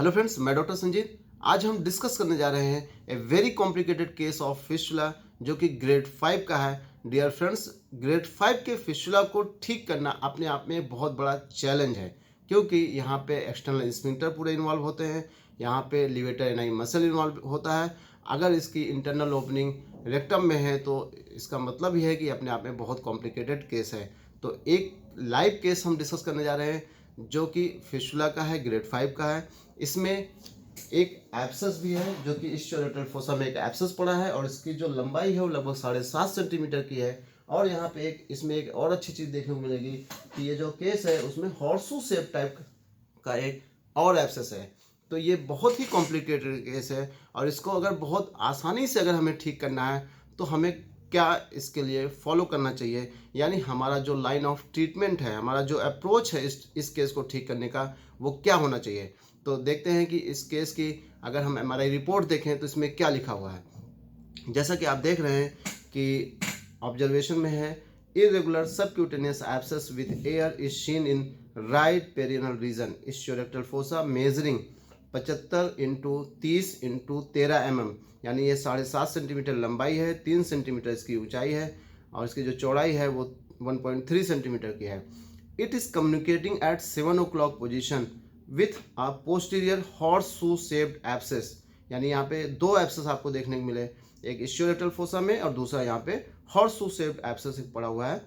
Hello friends, मैं doctor Sanjeet. आज हम डिस्कस करने जा रहे हैं a very complicated case of fistula जो कि ग्रेड 5 का है। डियर फ्रेंड्स, ग्रेड 5 के फिस्टुला को ठीक करना अपने आप में बहुत बड़ा चैलेंज है, क्योंकि यहाँ पे एक्सटर्नल स्फिंक्टर पूरे इन्वॉल्व होते हैं, यहाँ पे लिवेटर एनाई मसल इन्वॉल्व होता है। अगर इसकी इंटरनल ओपनिंग रेक्टम में है तो इसका मतलब ये है कि अपने आप में बहुत कॉम्प्लिकेटेड केस है। तो एक लाइव केस हम डिस्कस करने जा रहे हैं जो कि फिस्टुला का है, ग्रेड 5 का है। इसमें एक एब्सेस भी है जो कि इस्चियोरेटर फोसा में एक एब्सेस पड़ा है और इसकी जो लंबाई है वो लगभग 7.5 सेंटीमीटर की है। और यहाँ पे इसमें एक और अच्छी चीज़ देखने को मिलेगी कि ये जो केस है उसमें हॉर्सू शेप टाइप का एक और एब्सेस है। तो ये बहुत ही कॉम्प्लिकेटेड केस है और इसको अगर बहुत आसानी से अगर हमें ठीक करना है तो हमें क्या इसके लिए फॉलो करना चाहिए, यानी हमारा जो लाइन ऑफ ट्रीटमेंट है, हमारा जो अप्रोच है इस केस को ठीक करने का, वो क्या होना चाहिए। तो देखते हैं कि इस केस की अगर हम एमआरआई रिपोर्ट देखें तो इसमें क्या लिखा हुआ है। जैसा कि आप देख रहे हैं कि ऑब्जर्वेशन में है, irregular subcutaneous abscess with air is seen in right perineal region, ischiorectal fossa measuring 75 into 30 into 13 mm, यानी ये 7.5 सेंटीमीटर लंबाई है, 3 सेंटीमीटर इसकी ऊंचाई है और इसकी जो चौड़ाई है वो 1.3 सेंटीमीटर की है। It is communicating at 7 o'clock position with a posterior horseshoe shaped abscess, यानी यहाँ पे दो एब्सेस आपको देखने को मिले, एक इस्चियोरेटल फोसा में और दूसरा यहाँ पे हॉर्सशू शेप्ड एब्सेस पड़ा हुआ है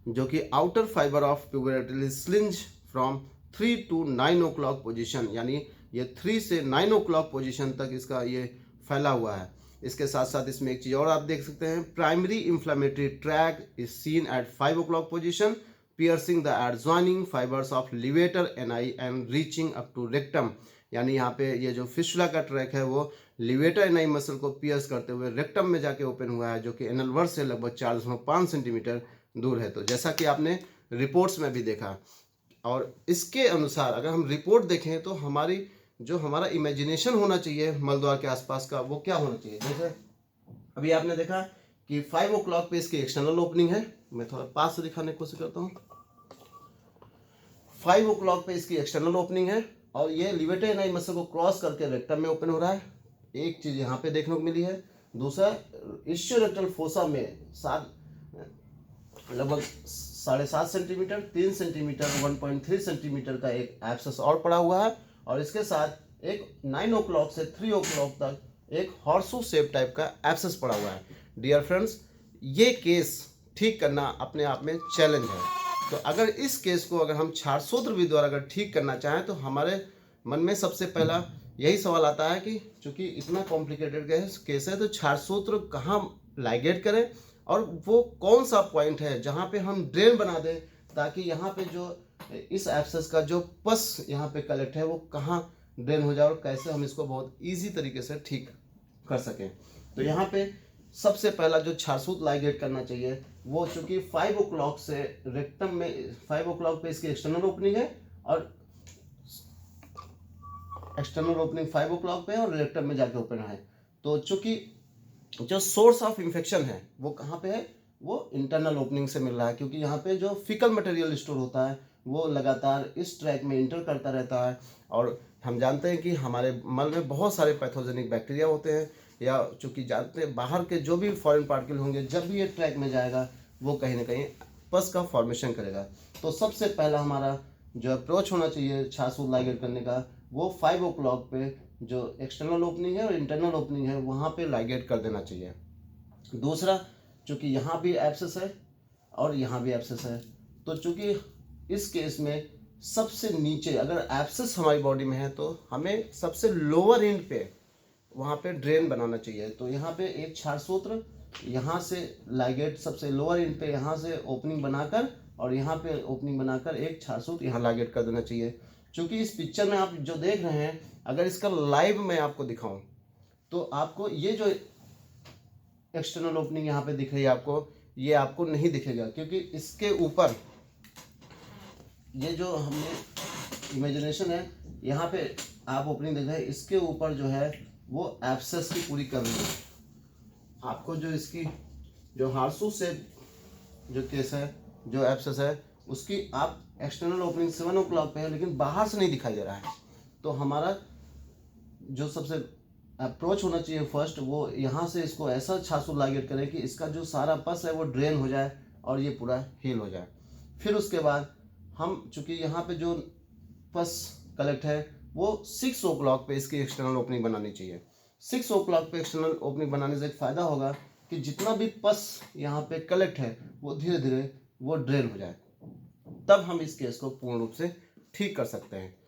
जो कि outer fibre of puborectal sling from 3 to 9 o'clock position, यानी ये 3 से 9 o'clock पोजीशन तक इसका ये फैला हुआ है। इसके साथ साथ इसमें एक चीज़ और आप देख सकते हैं, primary inflammatory tract is seen at 5 o'clock position piercing the adjoining fibres of levator ani and reaching up to rectum, यानी यहाँ पे ये जो फिस्टुला का ट्रैक है वो लिवेटर एनाई मसल को पियर्स करते हुए रेक्टम में जाके ओपन हुआ है, जो कि एनल वर्स से लगभग 4.5 सेंटीमीटर दूर है। तो जैसा कि आपने रिपोर्ट्स में भी देखा, और इसके अनुसार अगर हम रिपोर्ट देखें तो हमारा इमेजिनेशन होना चाहिए मलद्वार के आसपास का, वो क्या होना चाहिए। जैसे अभी आपने देखा कि 5 o'clock पे इसकी एक्सटर्नल ओपनिंग है, मैं थोड़ा पास से दिखाने की कोशिश करता हूँ। 5 o'clock पे इसकी एक्सटर्नल ओपनिंग है और ये लिवेटर एनाई मसल को क्रॉस करके रेक्टम में ओपन हो रहा है। एक चीज़ यहाँ पे देखने को मिली है। दूसरा, इस्चियोरेक्टल फोसा में लगभग 7.5 सेंटीमीटर, 3 सेंटीमीटर, 1.3 सेंटीमीटर का एक एब्सेस और पड़ा हुआ है और इसके साथ एक 9 o'clock से 3 o'clock तक एक हॉर्सू शेप टाइप का एब्सेस पड़ा हुआ है। डियर फ्रेंड्स, ये केस ठीक करना अपने आप में चैलेंज है। तो अगर इस केस को अगर हम छारसूत्र विधि द्वारा अगर ठीक करना चाहें तो हमारे मन में सबसे पहला यही सवाल आता है कि चूंकि इतना कॉम्प्लिकेटेड केस है तो छारसूत्र कहाँ लाइगेट करें और वो कौन सा पॉइंट है जहाँ पे हम ड्रेन बना दें, ताकि यहाँ पे जो इस एब्सेस का जो पस यहाँ पे कलेक्ट है वो कहाँ ड्रेन हो जाए और कैसे हम इसको बहुत इजी तरीके से ठीक कर सकें। तो यहाँ पे सबसे पहला जो छारसूत्र लाइगेट करना चाहिए वो, चूंकि 5 o'clock से रेक्टम में 5 o'clock पे इसकी एक्सटर्नल ओपनिंग है और एक्सटर्नल ओपनिंग 5 o'clock पे और रेक्टम में जाके ओपन है, तो चूंकि जो सोर्स ऑफ इन्फेक्शन है वो कहाँ पे है, वो इंटरनल ओपनिंग से मिल रहा है, क्योंकि यहाँ पे जो फीकल मटेरियल स्टोर होता है वो लगातार इस ट्रैक में इंटर करता रहता है और हम जानते हैं कि हमारे मल में बहुत सारे पैथोजेनिक बैक्टीरिया होते हैं, या चूँकि जानते हैं बाहर के जो भी फॉरेन पार्टिकल होंगे जब भी ये ट्रैक में जाएगा वो कहीं ना कहीं पस का फॉर्मेशन करेगा। तो सबसे पहला हमारा जो अप्रोच होना चाहिए छारसूत्र लाइगेट करने का वो 5 o'clock पे जो एक्सटर्नल ओपनिंग है और इंटरनल ओपनिंग है वहाँ पे लाइगेट कर देना चाहिए। दूसरा, चूँकि यहाँ भी एब्सेस है और यहाँ भी एब्सेस है, तो चूँकि इस केस में सबसे नीचे अगर एब्सेस हमारी बॉडी में है तो हमें सबसे लोअर एंड पे वहाँ पे ड्रेन बनाना चाहिए। तो यहाँ पे एक छारसूत्र यहाँ से लाइगेट सबसे लोअर एंड पे यहाँ से ओपनिंग बनाकर और यहाँ पे ओपनिंग बनाकर एक छारसूत्र यहाँ लाइगेट कर देना चाहिए। चूँकि इस पिक्चर में आप जो देख रहे हैं, अगर इसका लाइव मैं आपको दिखाऊं तो आपको ये जो एक्सटर्नल ओपनिंग यहाँ पे दिख रही है आपको, ये आपको नहीं दिखेगा, क्योंकि इसके ऊपर ये जो हमने इमेजिनेशन है यहाँ पे आप ओपनिंग देख रहे हैं, इसके ऊपर जो है वो एब्सेस की पूरी कमी है। आपको जो इसकी जो हार्सू से जो केस है, जो एब्सेस है, उसकी आप एक्सटर्नल ओपनिंग 7 o'clock पे है लेकिन बाहर से नहीं दिखाई दे रहा है। तो हमारा जो सबसे अप्रोच होना चाहिए फर्स्ट, वो यहाँ से इसको ऐसा छासू लाइगेट करें कि इसका जो सारा पस है वो ड्रेन हो जाए और ये पूरा हील हो जाए। फिर उसके बाद हम, चूंकि यहाँ पे जो पस कलेक्ट है वो 6 o'clock पे इसकी एक्सटर्नल ओपनिंग बनानी चाहिए। 6 o'clock पे एक्सटर्नल ओपनिंग बनाने से एक फ़ायदा होगा कि जितना भी पस यहाँ पे कलेक्ट है वो धीरे धीरे वो ड्रेन हो जाए, तब हम इस केस को पूर्ण रूप से ठीक कर सकते हैं।